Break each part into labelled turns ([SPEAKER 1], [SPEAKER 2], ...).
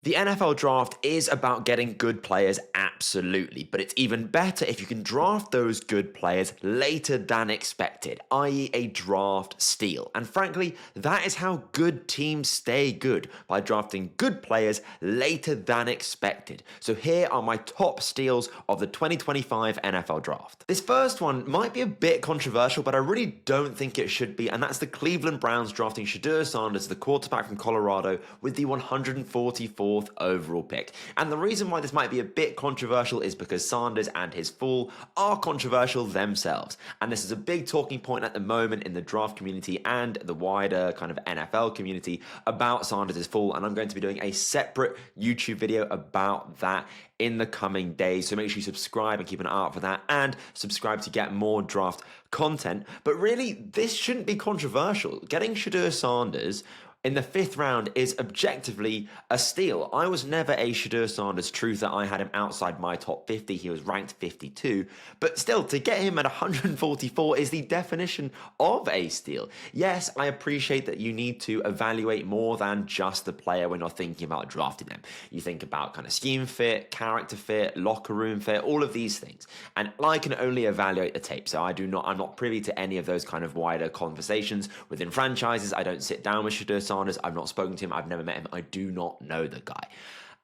[SPEAKER 1] The NFL draft is about getting good players, absolutely, but it's even better if you can draft those good players later than expected, i.e., a draft steal. And frankly, that is how good teams stay good, by drafting good players later than expected. So here are my top steals of the 2025 NFL draft. This first one might be a bit controversial, but I really don't think it should be, and that's the Cleveland Browns drafting Shedeur Sanders, the quarterback from Colorado, with the 144th overall pick. And the reason why this might be a bit controversial is because Sanders and his fall are controversial themselves. And this is a big talking point at the moment in the draft community and the wider kind of NFL community about Sanders' fall. And I'm going to be doing a separate YouTube video about that in the coming days. So make sure you subscribe and keep an eye out for that, and subscribe to get more draft content. But really, this shouldn't be controversial. Getting Shedeur Sanders in the 5th round is objectively a steal. I was never a Shedeur Sanders truther. I had him outside my top 50. He was ranked 52. But still, to get him at 144 is the definition of a steal. Yes, I appreciate that you need to evaluate more than just the player when you're thinking about drafting them. You think about kind of scheme fit, character fit, locker room fit, all of these things. And I can only evaluate the tape. So I'm not privy to any of those kind of wider conversations within franchises. I don't sit down with Shedeur Sanders. I've not spoken to him. I've never met him. I do not know the guy.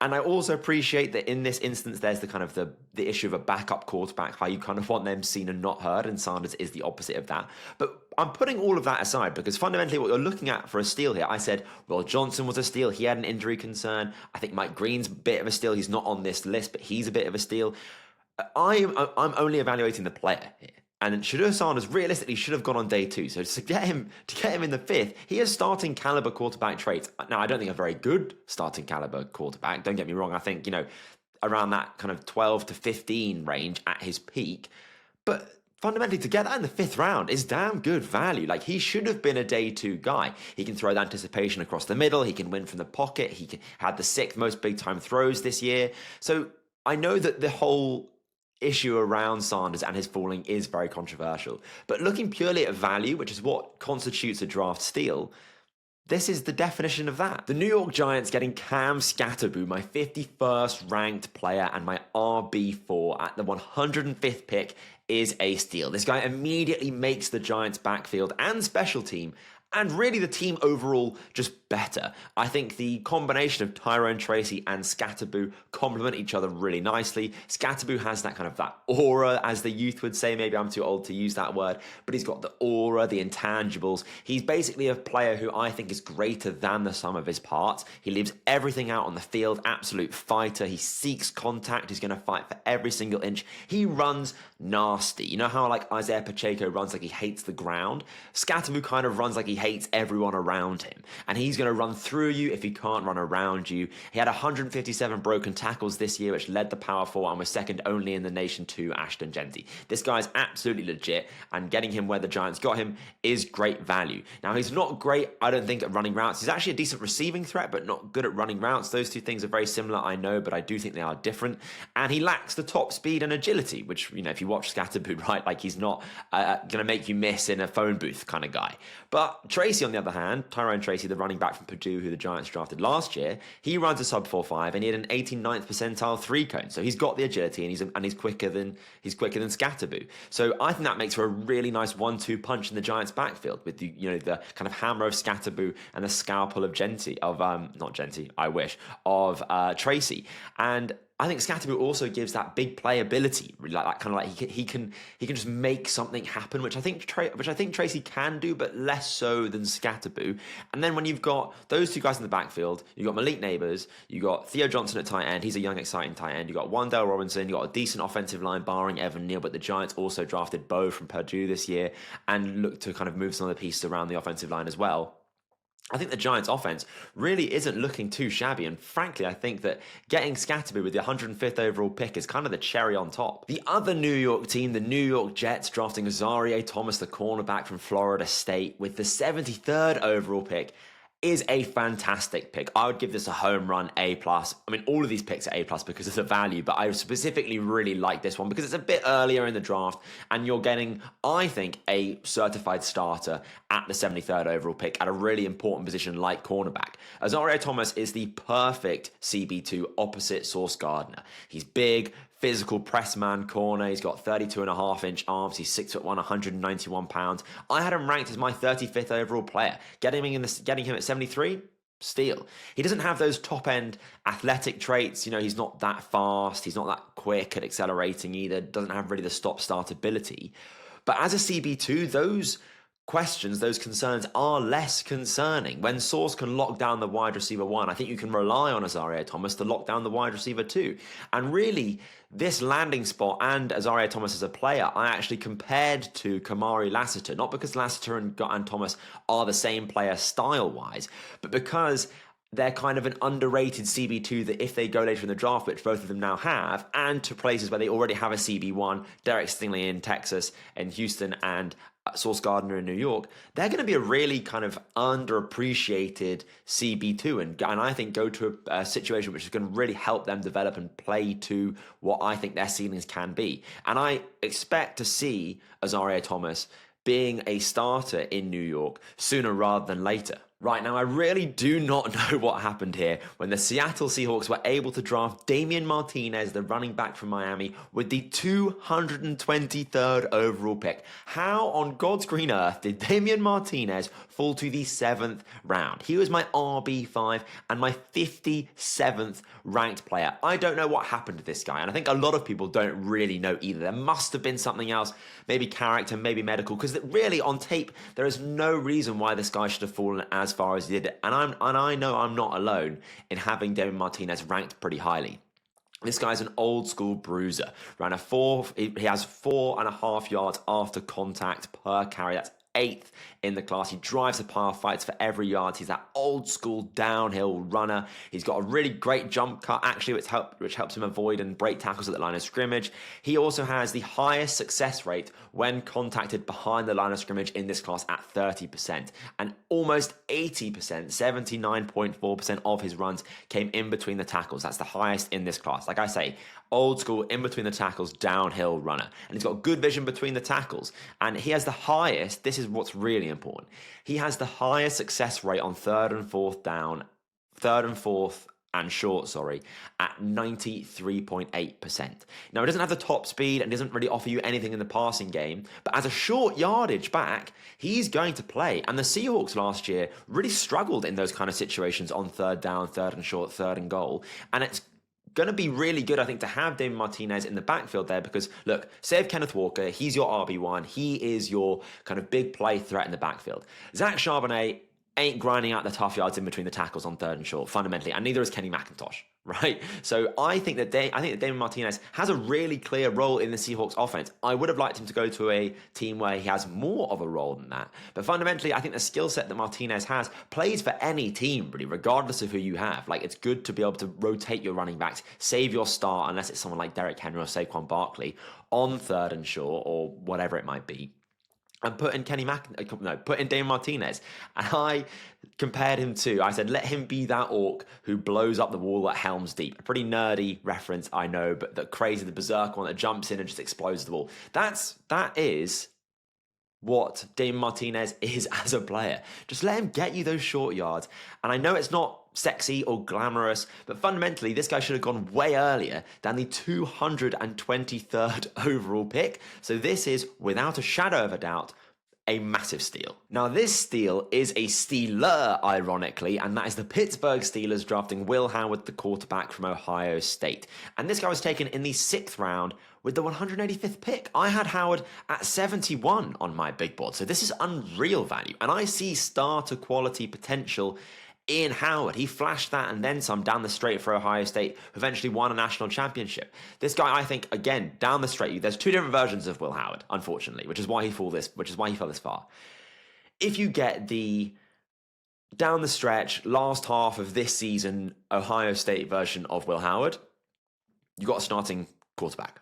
[SPEAKER 1] And I also appreciate that in this instance, there's the kind of the issue of a backup quarterback, how you kind of want them seen and not heard, and Sanders is the opposite of that. But I'm putting all of that aside because fundamentally what you're looking at for a steal here, I said, well, Johnson was a steal. He had an injury concern. I think Mike Green's a bit of a steal. He's not on this list, but he's a bit of a steal. I'm only evaluating the player here. And Shedeur Sanders realistically should have gone on day 2. So to get him in the 5th, he has starting caliber quarterback traits. Now, I don't think a very good starting caliber quarterback. Don't get me wrong. I think, around that kind of 12 to 15 range at his peak. But fundamentally, to get that in the 5th round is damn good value. Like, he should have been a day 2 guy. He can throw the anticipation across the middle. He can win from the pocket. Had the 6th most big time throws this year. So I know that the whole issue around Sanders and his falling is very controversial. But looking purely at value, which is what constitutes a draft steal, this is the definition of that. The New York Giants getting Cam Skattebo, my 51st ranked player and my RB4 at the 105th pick, is a steal. This guy immediately makes the Giants backfield and special team, and really the team overall, just better. I think the combination of Tyrone Tracy and Skattebo complement each other really nicely. Skattebo has that kind of that aura, as the youth would say. Maybe I'm too old to use that word, but he's got the aura, the intangibles. He's basically a player who I think is greater than the sum of his parts. He leaves everything out on the field, absolute fighter. He seeks contact. He's going to fight for every single inch. He runs nasty. You know how like Isaiah Pacheco runs like he hates the ground? Skattebo kind of runs like he hates everyone around him, and he's going to run through you if he can't run around you. He had 157 broken tackles this year, which led the Power 4 and was second only in the nation to Ashton Jeanty. This guy's absolutely legit, and getting him where the Giants got him is great value. Now, he's not great, I don't think, at running routes. He's actually a decent receiving threat, but not good at running routes. Those two things are very similar, I know, but I do think they are different. And he lacks the top speed and agility, which, if you watch Skattebo, right, like he's not going to make you miss in a phone booth kind of guy. But Tracy, on the other hand, Tyrone Tracy, the running back from Purdue, who the Giants drafted last year, he runs a sub 4.5 and he had an 89th percentile 3-cone. So he's got the agility and he's quicker than Skattebo. So I think that makes for a really nice 1-2 punch in the Giants' backfield with the the kind of hammer of Skattebo and the scalpel of Tracy. And I think Skattebo also gives that big playability, like that kind of like he can just make something happen, which I think Tracy can do, but less so than Skattebo. And then when you've got those two guys in the backfield, you've got Malik Neighbors, you got Theo Johnson at tight end. He's a young, exciting tight end. You got Wan'Dale Robinson. You got a decent offensive line, barring Evan Neal. But the Giants also drafted Bo from Purdue this year and look to kind of move some of the pieces around the offensive line as well. I think the Giants' offense really isn't looking too shabby, and frankly, I think that getting Skattebo with the 105th overall pick is kind of the cherry on top. The other New York team, the New York Jets, drafting Azareye'h Thomas, the cornerback from Florida State, with the 73rd overall pick, is a fantastic pick. I would give this a home run A+. I mean, all of these picks are A+ because of the value, but I specifically really like this one because it's a bit earlier in the draft and you're getting, I think, a certified starter at the 73rd overall pick at a really important position like cornerback. Azareye'h Thomas is the perfect CB2 opposite Sauce Gardner. He's big, physical press man corner. He's got 32.5-inch arms. He's 6'1", 191 pounds. I had him ranked as my 35th overall player. Getting him at 73, steal. He doesn't have those top-end athletic traits. You know, he's not that fast. He's not that quick at accelerating either. Doesn't have really the stop-start ability. But as a CB2, those questions, those concerns are less concerning. When Sauce can lock down the wide receiver 1, I think you can rely on Azareye'h Thomas to lock down the wide receiver 2. And really, this landing spot and Azareye'h Thomas as a player, I actually compared to Kamari Lassiter, not because Lassiter and Thomas are the same player style-wise, but because they're kind of an underrated CB2 that if they go later in the draft, which both of them now have, and to places where they already have a CB1, Derek Stingley in Texas and Houston and Sauce Gardner in New York, they're going to be a really kind of underappreciated CB2 and I think go to a situation which is going to really help them develop and play to what I think their ceilings can be. And I expect to see Azareye'h Thomas being a starter in New York sooner rather than later. Right, now I really do not know what happened here when the Seattle Seahawks were able to draft Damien Martinez, the running back from Miami, with the 223rd overall pick. How on God's green earth did Damien Martinez fall to the 7th round? He was my RB5 and my 57th ranked player. I don't know what happened to this guy, and I think a lot of people don't really know either. There must have been something else, maybe character, maybe medical, because really on tape, there is no reason why this guy should have fallen as far as he did. And I know I'm not alone in having Damien Martinez ranked pretty highly. This guy's an old school bruiser. He has 4.5 yards after contact per carry. That's 8th in the class. He drives the power fights for every yard. He's that old school downhill runner. He's got a really great jump cut, actually, which helps him avoid and break tackles at the line of scrimmage. He also has the highest success rate when contacted behind the line of scrimmage in this class at 30%. And almost 80%, 79.4% of his runs came in between the tackles. That's the highest in this class. Like I say, old school, in between the tackles, downhill runner. And he's got good vision between the tackles. And he has the highest, this is what's really important, he has the highest success rate on third and fourth and short, at 93.8%. Now, he doesn't have the top speed and doesn't really offer you anything in the passing game, but as a short yardage back, he's going to play. And the Seahawks last year really struggled in those kind of situations on third down, third and short, third and goal. And it's going to be really good, I think, to have Damien Martinez in the backfield there because, look, save Kenneth Walker, he's your RB1, he is your kind of big play threat in the backfield. Zach Charbonnet ain't grinding out the tough yards in between the tackles on third and short, fundamentally, and neither is Kenny McIntosh, right? So I think that Damien Martinez has a really clear role in the Seahawks offense. I would have liked him to go to a team where he has more of a role than that. But fundamentally, I think the skill set that Martinez has plays for any team, really, regardless of who you have. Like, it's good to be able to rotate your running backs, save your star, unless it's someone like Derrick Henry or Saquon Barkley, on third and short or whatever it might be. And put in Damien Martinez. And I compared him to, I said, let him be that orc who blows up the wall at Helm's Deep. A pretty nerdy reference, I know, but the crazy, the berserk one that jumps in and just explodes the wall. That is what Damien Martinez is as a player. Just let him get you those short yards. And I know it's not sexy or glamorous, but fundamentally, this guy should have gone way earlier than the 223rd overall pick. So this is, without a shadow of a doubt, a massive steal. Now, this steal is a stealer, ironically, and that is the Pittsburgh Steelers drafting Will Howard, the quarterback from Ohio State. And this guy was taken in the 6th round with the 185th pick. I had Howard at 71 on my big board, so this is unreal value. And I see starter quality potential in Howard. He flashed that and then some down the straight for Ohio State, who eventually won a national championship. This guy, I think, again, down the straight, there's two different versions of Will Howard, unfortunately, which is why he fell this far. If you get the down the stretch, last half of this season, Ohio State version of Will Howard, you got a starting quarterback,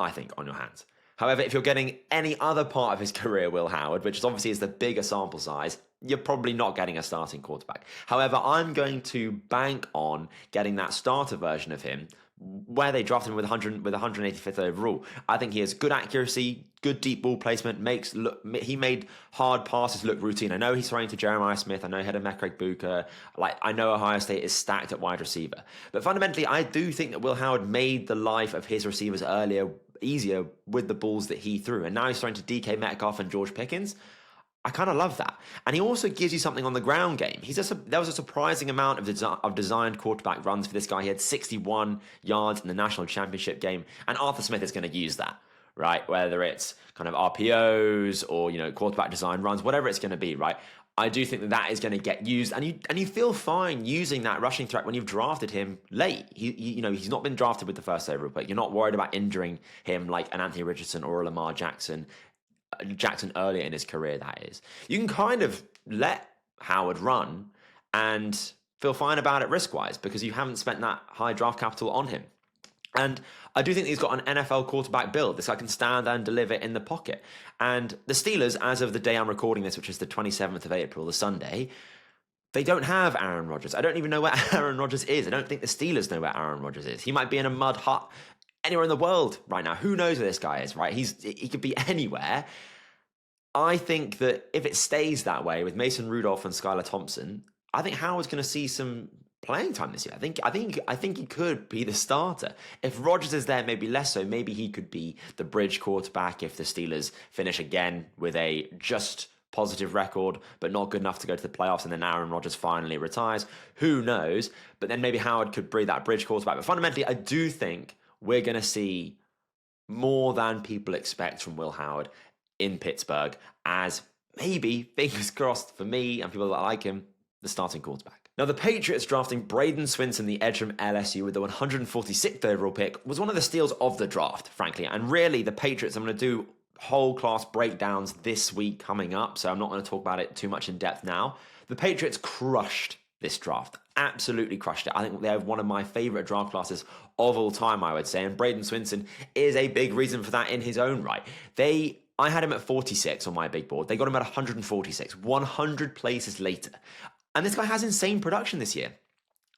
[SPEAKER 1] I think, on your hands. However, if you're getting any other part of his career, Will Howard, which obviously is the bigger sample size, you're probably not getting a starting quarterback. However, I'm going to bank on getting that starter version of him where they drafted him with 185th overall. I think he has good accuracy, good deep ball placement, he made hard passes look routine. I know he's throwing to Jeremiah Smith. I know he had a Mekrik Buka. I know Ohio State is stacked at wide receiver. But fundamentally, I do think that Will Howard made the life of his receivers easier with the balls that he threw. And now he's throwing to DK Metcalf and George Pickens. I kind of love that. And he also gives you something on the ground game. There was a surprising amount of designed quarterback runs for this guy. He had 61 yards in the national championship game. And Arthur Smith is going to use that, right? Whether it's kind of RPOs or, quarterback design runs, whatever it's going to be, right? I do think that is going to get used. And you feel fine using that rushing threat when you've drafted him late. He's not been drafted with the first overall pick. You're not worried about injuring him like an Anthony Richardson or a Lamar Jackson earlier in his career, that is. You can kind of let Howard run and feel fine about it risk-wise because you haven't spent that high draft capital on him. And I do think he's got an NFL quarterback build. This guy can stand and deliver in the pocket. And the Steelers, as of the day I'm recording this, which is the 27th of April, the Sunday, they don't have Aaron Rodgers. I don't even know where Aaron Rodgers is. I don't think the Steelers know where Aaron Rodgers is. He might be in a mud hut anywhere in the world right now. Who knows where this guy is, right? He could be anywhere. I think that if it stays that way with Mason Rudolph and Skylar Thompson, I think Howard's going to see some playing time this year. I think he could be the starter. If Rodgers is there, maybe less so. Maybe he could be the bridge quarterback if the Steelers finish again with a just positive record, but not good enough to go to the playoffs, and then Aaron Rodgers finally retires. Who knows? But then maybe Howard could be that bridge quarterback. But fundamentally, I do think we're going to see more than people expect from Will Howard in Pittsburgh as maybe, fingers crossed for me and people that like him, the starting quarterback. Now, the Patriots drafting Bradyn Swinson, the edge from LSU, with the 146th overall pick was one of the steals of the draft, frankly. And really, the Patriots, I'm going to do whole class breakdowns this week coming up, so I'm not going to talk about it too much in depth now. The Patriots crushed this draft. Absolutely crushed it. I think they have one of my favorite draft classes of all time, I would say. And Bradyn Swinson is a big reason for that in his own right. I had him at 46 on my big board. They got him at 146, 100 places later. And this guy has insane production this year.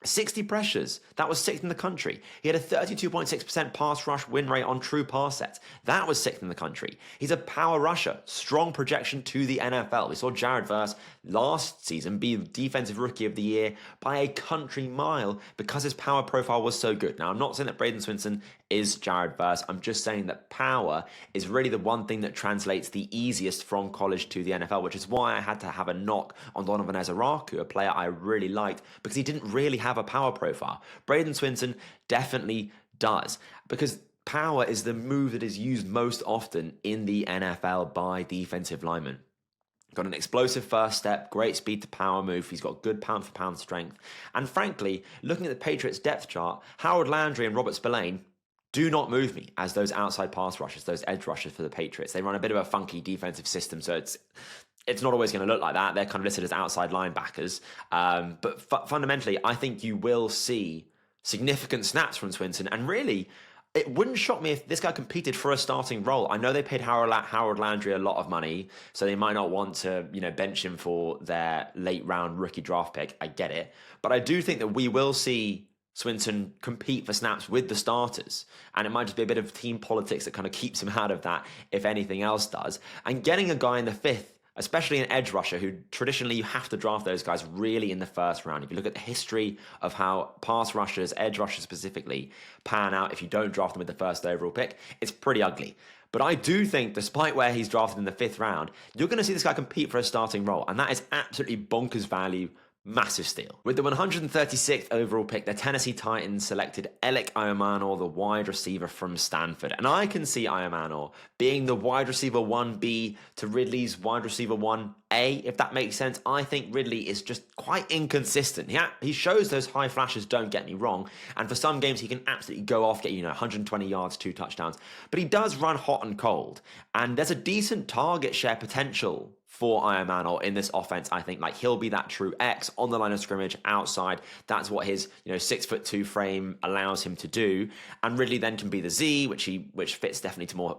[SPEAKER 1] 60 pressures. That was sixth in the country. He had a 32.6% pass rush win rate on true pass sets. That was sixth in the country. He's a power rusher. Strong projection to the NFL. We saw Jared Verse last season be Defensive Rookie of the Year by a country mile because his power profile was so good. Now, I'm not saying that Bradyn Swinson is Jared Verse. I'm just saying that power is really the one thing that translates the easiest from college to the NFL, which is why I had to have a knock on Donovan Azareye'h, a player I really liked, because he didn't really have a power profile. Bradyn Swinson definitely does, because power is the move that is used most often in the NFL by defensive linemen. Got an explosive first step, great speed to power move. He's got good pound for pound strength. And frankly, looking at the Patriots depth chart, Howard Landry and Robert Spillane do not move me as those outside pass rushers, those edge rushers for the Patriots. They run a bit of a funky defensive system, so it's not always going to look like that. They're kind of listed as outside linebackers. But fundamentally, I think you will see significant snaps from Swinson. And really, it wouldn't shock me if this guy competed for a starting role. I know they paid Howard Landry a lot of money, so they might not want to, bench him for their late round rookie draft pick. I get it. But I do think that we will see Swinson compete for snaps with the starters. And it might just be a bit of team politics that kind of keeps him out of that, if anything else does. And getting a guy in the fifth, especially an edge rusher, who traditionally you have to draft those guys really in the first round. If you look at the history of how pass rushers, edge rushers specifically, pan out if you don't draft them with the first overall pick, it's pretty ugly. But I do think, despite where he's drafted in the fifth round, you're going to see this guy compete for a starting role. And that is absolutely bonkers value. Massive steal. With the 136th overall pick, the Tennessee Titans selected Ayomanor, the wide receiver from Stanford. And I can see Ayomanor being the wide receiver 1B to Ridley's wide receiver 1A, if that makes sense. I think Ridley is just quite inconsistent. He shows those high flashes, don't get me wrong. And for some games, he can absolutely go off, get 120 yards, 2 touchdowns. But he does run hot and cold. And there's a decent target share potential for Ayomanor in this offense. I think like he'll be that true X on the line of scrimmage outside. That's what his 6'2" frame allows him to do, and Ridley then can be the Z, which fits definitely more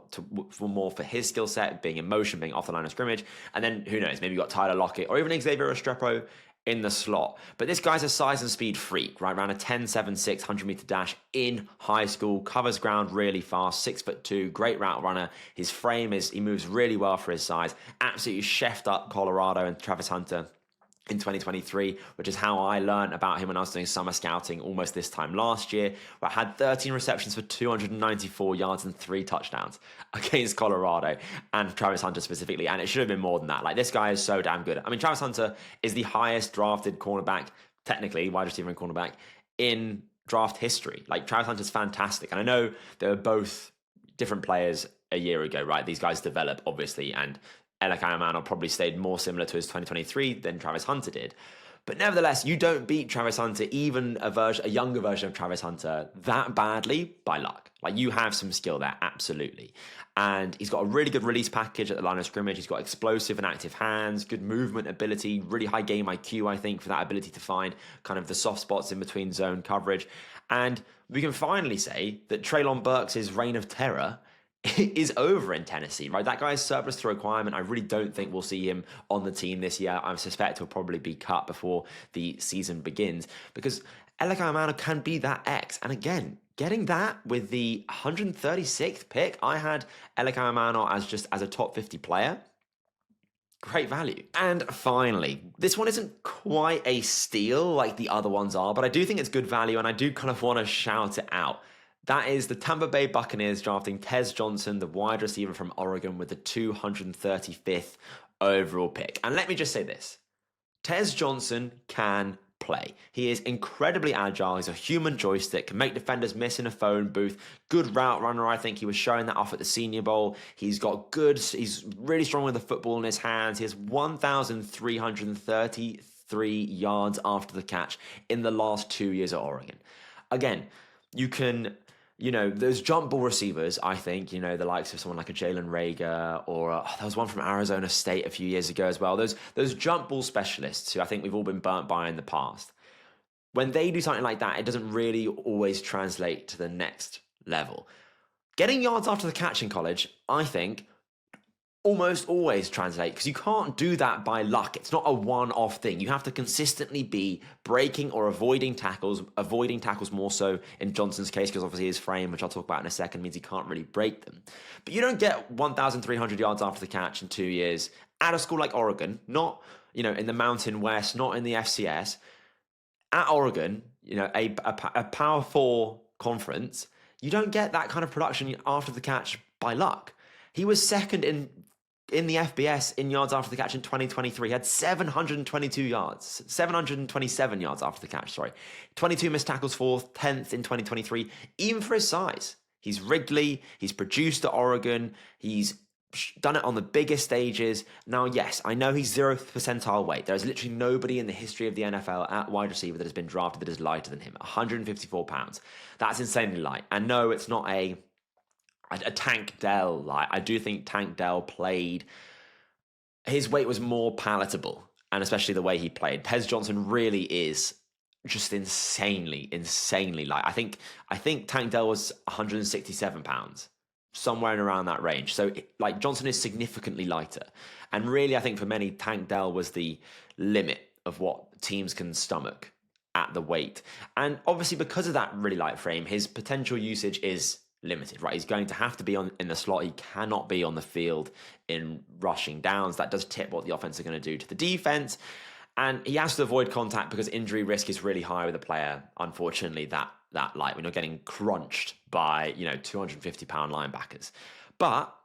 [SPEAKER 1] for his skill set, being in motion, being off the line of scrimmage. And then who knows, maybe you got Tyler Lockett or even Xavier Restrepo in the slot. But this guy's a size and speed freak, right? Around a 10.76 100-meter dash in high school, covers ground really fast, 6'2", great route runner. His frame he moves really well for his size. Absolutely chefed up Colorado and Travis Hunter in 2023, which is how I learned about him when I was doing summer scouting almost this time last year, where I had 13 receptions for 294 yards and 3 touchdowns against Colorado and Travis Hunter specifically, and it should have been more than that. Like, this guy is so damn good. I mean, Travis Hunter is the highest drafted cornerback, technically wide receiver and cornerback, in draft history. Like, Travis Hunter's fantastic, and I know they were both different players a year ago, right? These guys develop, obviously, and Ayomanor probably stayed more similar to his 2023 than Travis Hunter did. But nevertheless, you don't beat Travis Hunter, even a younger version of Travis Hunter, that badly by luck. Like, you have some skill there, absolutely. And he's got a really good release package at the line of scrimmage. He's got explosive and active hands, good movement ability, really high game IQ, I think, for that ability to find kind of the soft spots in between zone coverage. And we can finally say that Treylon Burks' reign of terror is over in Tennessee, right? That guy's surplus to requirement. I really don't think we'll see him on the team this year. I suspect he'll probably be cut before the season begins, because Ayomanor can be that X. And again, getting that with the 136th pick, I had Ayomanor as a top 50 player. Great value. And finally, this one isn't quite a steal like the other ones are, but I do think it's good value, and I do kind of want to shout it out. That is the Tampa Bay Buccaneers drafting Tez Johnson, the wide receiver from Oregon, with the 235th overall pick. And let me just say this. Tez Johnson can play. He is incredibly agile. He's a human joystick, can make defenders miss in a phone booth. Good route runner, I think. He was showing that off at the Senior Bowl. He's really strong with the football in his hands. He has 1,333 yards after the catch in the last 2 years at Oregon. Again, you can... those jump ball receivers, I think, the likes of someone like a Jalen Reagor, or there was one from Arizona State a few years ago as well. Those jump ball specialists who I think we've all been burnt by in the past. When they do something like that, it doesn't really always translate to the next level. Getting yards after the catch in college, I think, almost always translate, because you can't do that by luck. It's not a one-off thing. You have to consistently be breaking or avoiding tackles more so in Johnson's case, because obviously his frame, which I'll talk about in a second, means he can't really break them. But you don't get 1,300 yards after the catch in 2 years at a school like Oregon, not in the Mountain West, not in the FCS. At Oregon, a Power 4 conference, you don't get that kind of production after the catch by luck. He was second in the FBS in yards after the catch in 2023. He had 727 yards after the catch, 22 missed tackles for 10th in 2023, even for his size. He's Wrigley, he's produced at Oregon, he's done it on the biggest stages. Now, yes, I know he's 0th percentile weight. There's literally nobody in the history of the NFL at wide receiver that has been drafted that is lighter than him, 154 pounds. That's insanely light. And no, it's not a Tank Dell. Like, I do think Tank Dell played, his weight was more palatable, and especially the way he played. Tez Johnson really is just insanely light. I think Tank Dell was 167 pounds, somewhere in around that range. So like, Johnson is significantly lighter, and really I think for many, Tank Dell was the limit of what teams can stomach at the weight. And obviously because of that really light frame, his potential usage is limited, right? He's going to have to be in the slot. He cannot be on the field in rushing downs. That does tip what the offense are going to do to the defense. And he has to avoid contact because injury risk is really high with a player, unfortunately, that light, when you're getting crunched by, 250-pound linebackers. But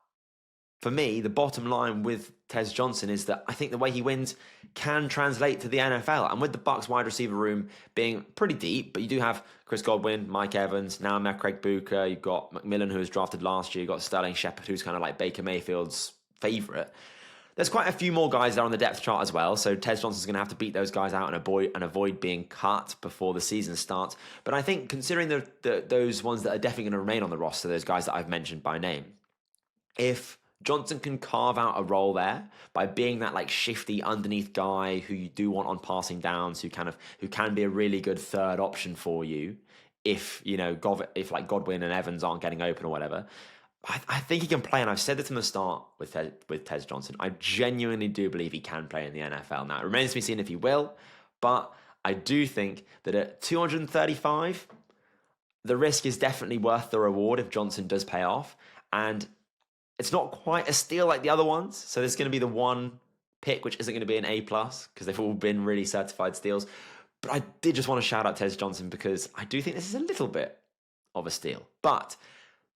[SPEAKER 1] for me, the bottom line with Tez Johnson is that I think the way he wins can translate to the NFL. And with the Bucs wide receiver room being pretty deep, but you do have Chris Godwin, Mike Evans, now Craig Booker, you've got McMillan, who was drafted last year, you've got Sterling Shepard, who's kind of like Baker Mayfield's favorite. There's quite a few more guys there on the depth chart as well, so Tez Johnson's going to have to beat those guys out and avoid being cut before the season starts. But I think considering those ones that are definitely going to remain on the roster, those guys that I've mentioned by name, if Johnson can carve out a role there by being that like shifty underneath guy who you do want on passing downs, who can be a really good third option for you if if like Godwin and Evans aren't getting open or whatever. I think he can play, and I've said this from the start with Tez Johnson. I genuinely do believe he can play in the NFL. Now, it remains to be seen if he will, but I do think that at 235, the risk is definitely worth the reward if Johnson does pay off. And it's not quite a steal like the other ones. So there's going to be the one pick, which isn't going to be an A+, because they've all been really certified steals. But I did just want to shout out Tez Johnson because I do think this is a little bit of a steal. But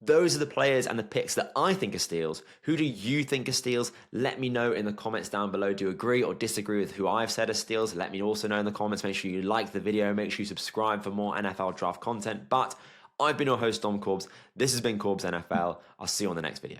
[SPEAKER 1] those are the players and the picks that I think are steals. Who do you think are steals? Let me know in the comments down below. Do you agree or disagree with who I've said are steals? Let me also know in the comments. Make sure you like the video. Make sure you subscribe for more NFL draft content. But I've been your host, Dom Corbs. This has been Corbs NFL. I'll see you on the next video.